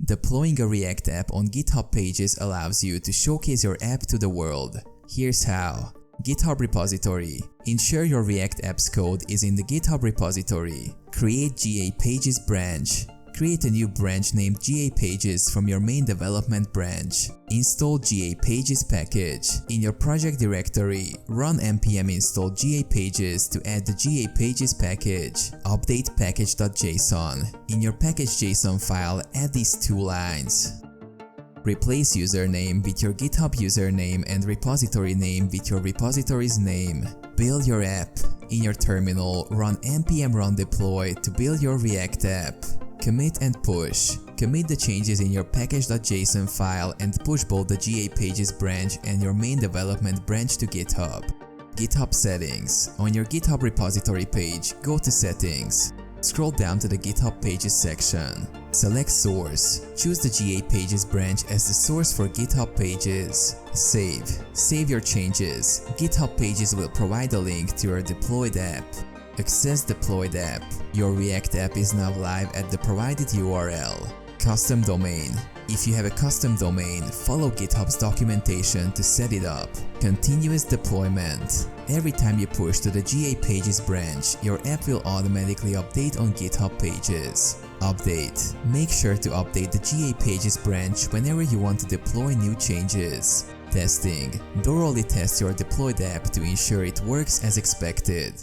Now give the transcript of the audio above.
Deploying a React app on GitHub pages allows you to showcase your app to the world. Here's how. GitHub repository. Ensure your React app's code is in the GitHub repository. Create GA Pages branch. Create a new branch named GA Pages from your main development branch. Install GA Pages package. In your project directory, run npm install GA Pages to add the GA Pages package. Update package.json. In your package.json file, add these two lines. Replace username with your GitHub username and repository name with your repository's name. Build your app. In your terminal, run npm run deploy to build your React app. Commit and push. Commit the changes in your package.json file and push both the GA Pages branch and your main development branch to GitHub. GitHub settings. On your GitHub repository page, go to Settings. Scroll down to the GitHub Pages section. Select Source. Choose the GA Pages branch as the source for GitHub Pages. Save. Save your changes. GitHub Pages will provide a link to your deployed app. Access deployed app. Your React app is now live at the provided URL. Custom domain. If you have a custom domain, follow GitHub's documentation to set it up. Continuous deployment. Every time you push to the GA Pages branch, your app will automatically update on GitHub Pages. Update. Make sure to update the GA Pages branch whenever you want to deploy new changes. Testing. Thoroughly test your deployed app to ensure it works as expected.